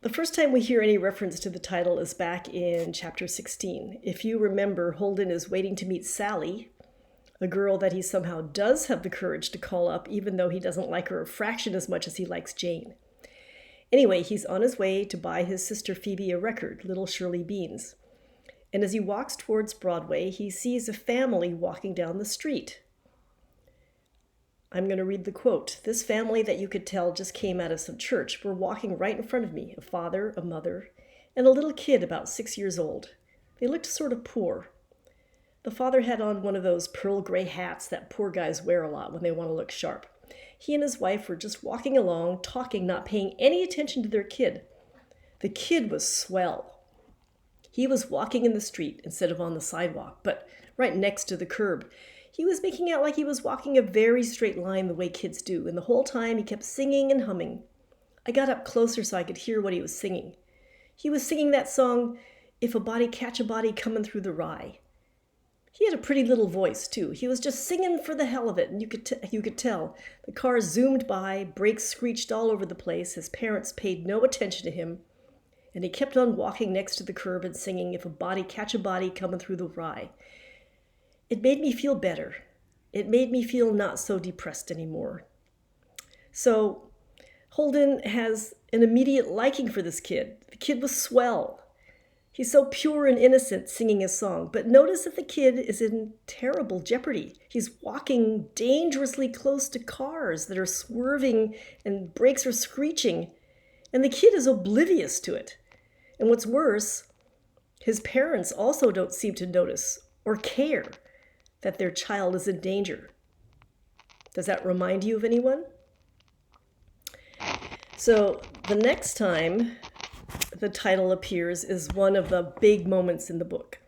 The first time we hear any reference to the title is back in chapter 16. If you remember, Holden is waiting to meet Sally, a girl that he somehow does have the courage to call up, even though he doesn't like her a fraction as much as he likes Jane. Anyway, he's on his way to buy his sister Phoebe a record, Little Shirley Beans. And as he walks towards Broadway, he sees a family walking down the street. I'm going to read the quote. "This family that you could tell just came out of some church were walking right in front of me, a father, a mother, and a little kid about 6 years old. They looked sort of poor. The father had on one of those pearl gray hats that poor guys wear a lot when they want to look sharp. He and his wife were just walking along, talking, not paying any attention to their kid. The kid was swell. He was walking in the street instead of on the sidewalk, but right next to the curb. He was making out like he was walking a very straight line the way kids do, and the whole time he kept singing and humming. I got up closer so I could hear what he was singing. He was singing that song, 'If a Body Catch a Body Coming Through the Rye.' He had a pretty little voice, too. He was just singing for the hell of it, and you could tell. The car zoomed by, brakes screeched all over the place, his parents paid no attention to him, and he kept on walking next to the curb and singing, 'If a body catch a body coming through the rye.' It made me feel better. It made me feel not so depressed anymore." So Holden has an immediate liking for this kid. The kid was swell. He's so pure and innocent singing his song. But notice that the kid is in terrible jeopardy. He's walking dangerously close to cars that are swerving and brakes are screeching. And the kid is oblivious to it. And what's worse, his parents also don't seem to notice or care that their child is in danger. Does that remind you of anyone? So the next time the title appears is one of the big moments in the book.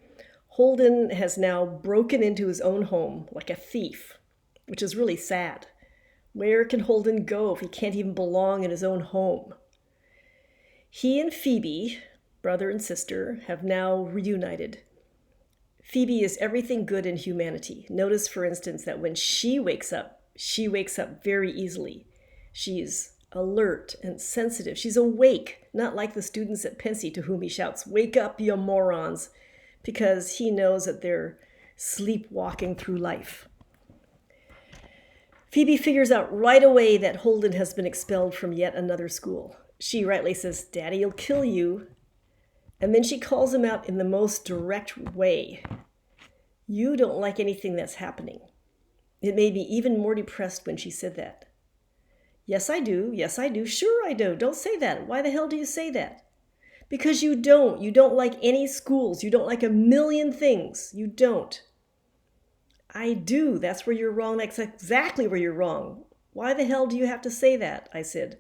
Holden has now broken into his own home like a thief, which is really sad. Where can Holden go if he can't even belong in his own home? He and Phoebe, brother and sister, have now reunited. Phoebe is everything good in humanity. Notice, for instance, that when she wakes up very easily. She's alert and sensitive. She's awake, not like the students at Pensy to whom he shouts, "Wake up, you morons," because he knows that they're sleepwalking through life. Phoebe figures out right away that Holden has been expelled from yet another school. She rightly says, "Daddy'll kill you." And then she calls him out in the most direct way. "You don't like anything that's happening." It made me even more depressed when she said that. "Yes, I do. Yes, I do. Sure, I do. Don't say that. Why the hell do you say that?" "Because you don't. You don't like any schools. You don't like a million things. You don't." "I do. That's where you're wrong. That's exactly where you're wrong. Why the hell do you have to say that?" I said.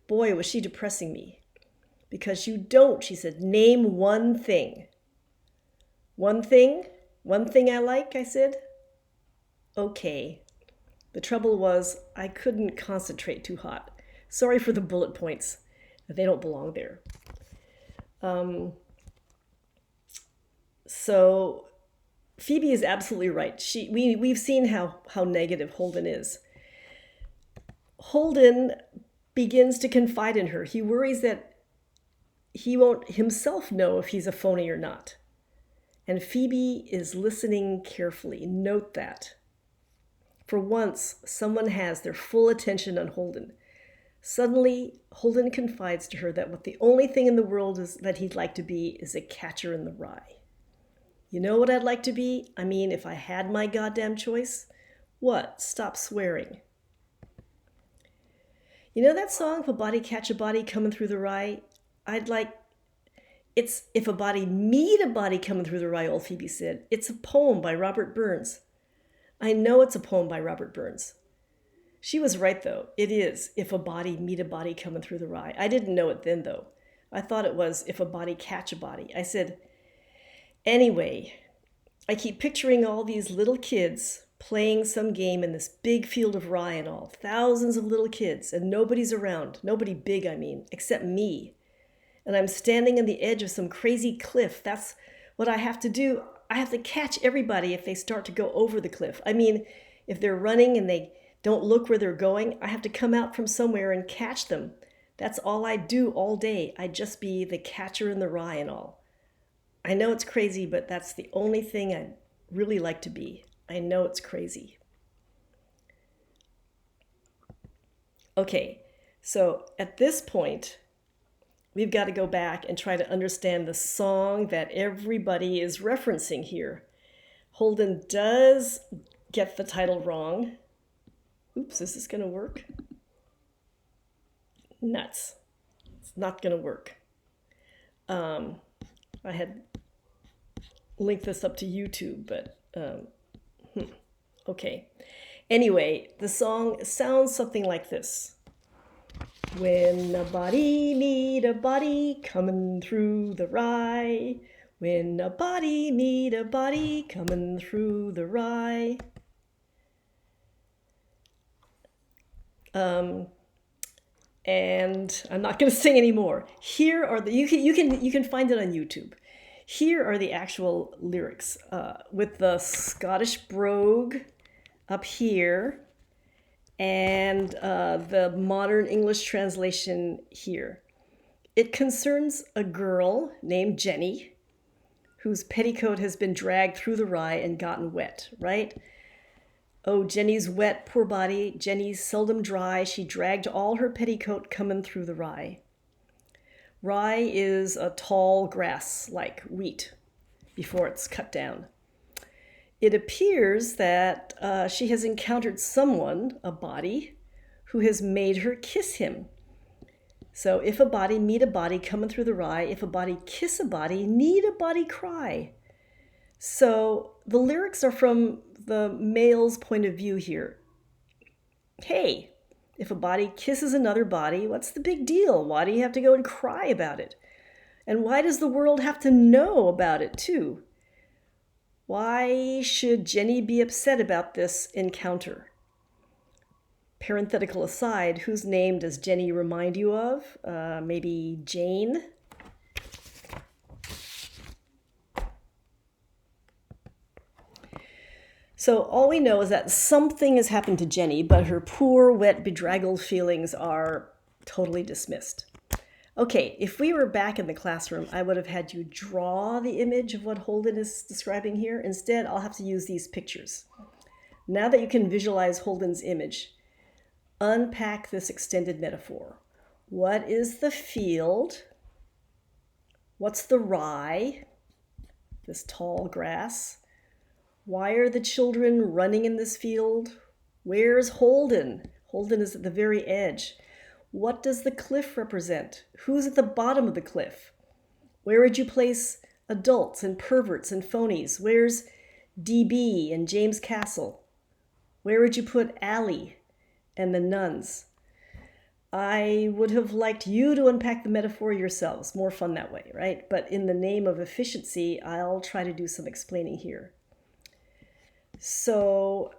Boy, was she depressing me. "Because you don't," she said. "Name one thing." "One thing? One thing I like," I said. Okay. The trouble was, I couldn't concentrate too hot. Sorry for the bullet points. They don't belong there. So Phoebe is absolutely right. We've seen how negative Holden is. Holden begins to confide in her. He worries that he won't himself know if he's a phony or not. And Phoebe is listening carefully. Note that. For once, someone has their full attention on Holden. Suddenly, Holden confides to her that the only thing in the world is that he'd like to be is a catcher in the rye. "You know what I'd like to be? I mean, if I had my goddamn choice?" "What? Stop swearing." You know that song, "If a Body Catch a Body Coming Through the Rye"? It's "If a Body Meet a Body Coming Through the Rye," old Phoebe said. It's a poem by Robert Burns. I know it's a poem by Robert Burns. She was right, though. It is "If a Body Meet a Body Coming Through the Rye." I didn't know it then, though. I thought it was "If a Body Catch a Body." I said, anyway, I keep picturing all these little kids playing some game in this big field of rye and all. Thousands of little kids, and nobody's around. Nobody big, I mean, except me. And I'm standing on the edge of some crazy cliff. That's what I have to do. I have to catch everybody if they start to go over the cliff. I mean, if they're running and they don't look where they're going, I have to come out from somewhere and catch them. That's all I'd do all day. I'd just be the catcher in the rye and all. I know it's crazy, but that's the only thing I'd really like to be. I know it's crazy. Okay, so at this point, we've got to go back and try to understand the song that everybody is referencing here. Holden does get the title wrong. Oops, is this going to work? Nuts. It's not going to work. I had linked this up to YouTube, but okay. Anyway, the song sounds something like this. When a body meet a body coming through the rye. When a body meet a body coming through the rye. And I'm not going to sing anymore. Here are the you can find it on YouTube. Here are the actual lyrics with the Scottish brogue up here and the modern English translation here. It concerns a girl named Jenny whose petticoat has been dragged through the rye and gotten wet, right? Oh, Jenny's wet, poor body. Jenny's seldom dry. She dragged all her petticoat coming through the rye. Rye is a tall grass like wheat before it's cut down. It appears that she has encountered someone, a body, who has made her kiss him. So if a body meet a body coming through the rye, if a body kiss a body, need a body cry. So the lyrics are from the male's point of view here. Hey, if a body kisses another body, what's the big deal? Why do you have to go and cry about it? And why does the world have to know about it too? Why should Jenny be upset about this encounter? Parenthetical aside, whose name does Jenny remind you of? Maybe Jane? So all we know is that something has happened to Jenny, but her poor, wet, bedraggled feelings are totally dismissed. Okay, if we were back in the classroom, I would have had you draw the image of what Holden is describing here. Instead, I'll have to use these pictures. Now that you can visualize Holden's image, unpack this extended metaphor. What is the field? What's the rye? This tall grass. Why are the children running in this field? Where's Holden? Holden is at the very edge. What does the cliff represent? Who's at the bottom of the cliff? Where would you place adults and perverts and phonies? Where's DB and James Castle? Where would you put Allie and the nuns? I would have liked you to unpack the metaphor yourselves. More fun that way, right? But in the name of efficiency, I'll try to do some explaining here. So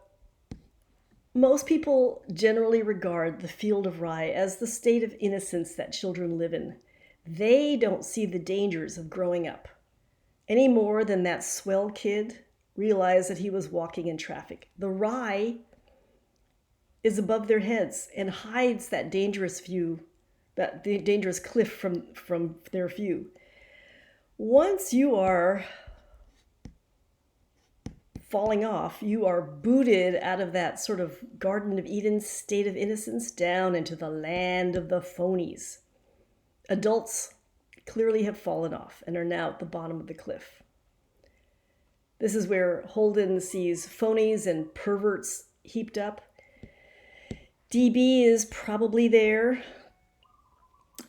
most people generally regard the field of rye as the state of innocence that children live in. They don't see the dangers of growing up any more than that swell kid realized that he was walking in traffic. The rye is above their heads and hides that dangerous view, that the dangerous cliff from their view. Once you are falling off, you are booted out of that sort of Garden of Eden state of innocence down into the land of the phonies. Adults clearly have fallen off and are now at the bottom of the cliff. This is where Holden sees phonies and perverts heaped up. DB is probably there,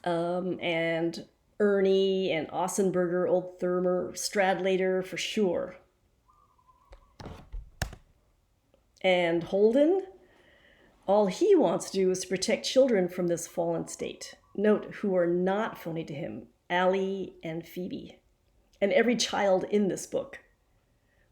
and Ernie and Ossenberger, Old Thermer, Stradlater for sure. And Holden, all he wants to do is to protect children from this fallen state. Note who are not phony to him, Allie and Phoebe, and every child in this book.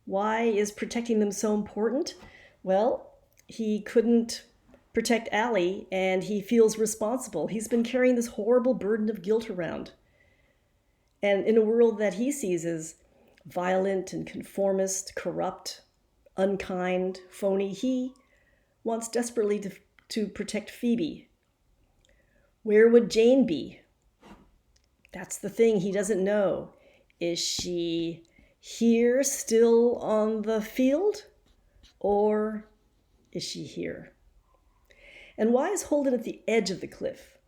Why is protecting them so important? Well, he couldn't protect Allie, and he feels responsible. He's been carrying this horrible burden of guilt around. And in a world that he sees as violent and conformist, corrupt, unkind, phony, he wants desperately to protect Phoebe. Where would Jane be? That's the thing he doesn't know. Is she here still on the field? Or is she here? And why is Holden at the edge of the cliff?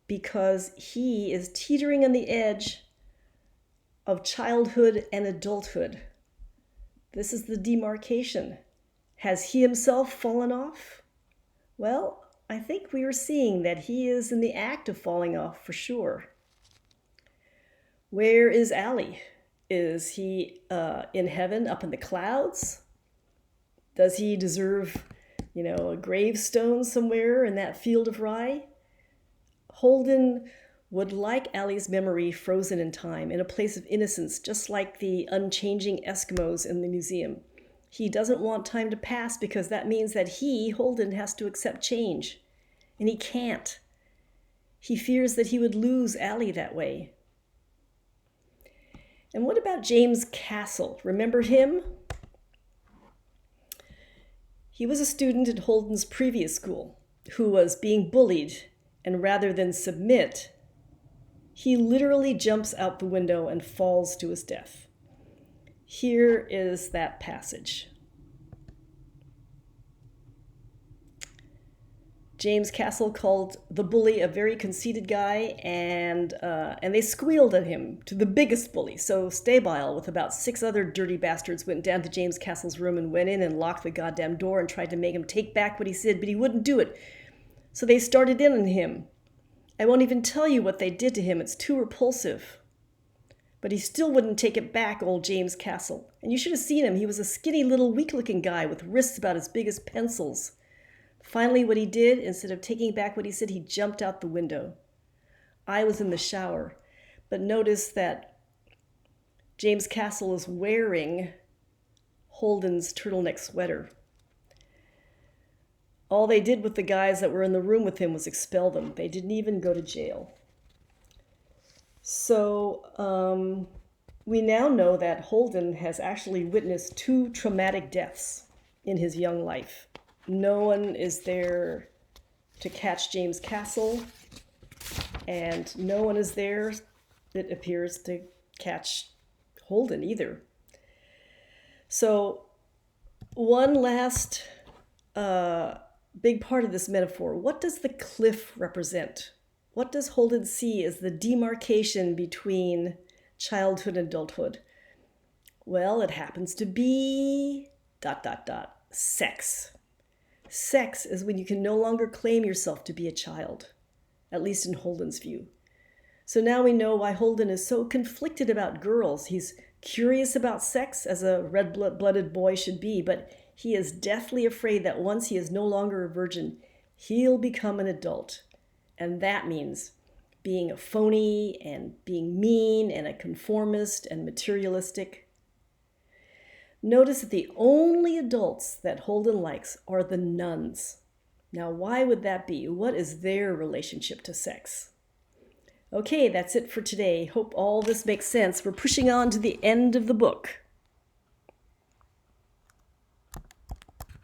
Because he is teetering on the edge of childhood and adulthood. This is the demarcation. Has he himself fallen off? Well, I think we are seeing that he is in the act of falling off for sure. Where is Allie? Is he in heaven, up in the clouds? Does he deserve, a gravestone somewhere in that field of rye? Holden would like Allie's memory frozen in time, in a place of innocence, just like the unchanging Eskimos in the museum. He doesn't want time to pass because that means that he, Holden, has to accept change. And he can't. He fears that he would lose Allie that way. And what about James Castle? Remember him? He was a student at Holden's previous school who was being bullied, and rather than submit, he literally jumps out the window and falls to his death. Here is that passage. James Castle called the bully a very conceited guy, and they squealed at him to the biggest bully. So Stabile, with about 6 other dirty bastards, went down to James Castle's room and went in and locked the goddamn door and tried to make him take back what he said, but he wouldn't do it. So they started in on him. I won't even tell you what they did to him. It's too repulsive. But he still wouldn't take it back, old James Castle. And you should have seen him. He was a skinny little weak-looking guy with wrists about as big as pencils. Finally, what he did, instead of taking back what he said, he jumped out the window. I was in the shower, but notice that James Castle is wearing Holden's turtleneck sweater. All they did with the guys that were in the room with him was expel them. They didn't even go to jail. So we now know that Holden has actually witnessed 2 traumatic deaths in his young life. No one is there to catch James Castle, and no one is there, it appears, to catch Holden either. So one last big part of this metaphor. What does the cliff represent? What does Holden see as the demarcation between childhood and adulthood? Well, it happens to be ... sex. Sex is when you can no longer claim yourself to be a child, at least in Holden's view. So now we know why Holden is so conflicted about girls. He's curious about sex, as a red-blooded boy should be, but he is deathly afraid that once he is no longer a virgin, he'll become an adult. And that means being a phony and being mean and a conformist and materialistic. Notice that the only adults that Holden likes are the nuns. Now, why would that be? What is their relationship to sex? Okay, that's it for today. Hope all this makes sense. We're pushing on to the end of the book.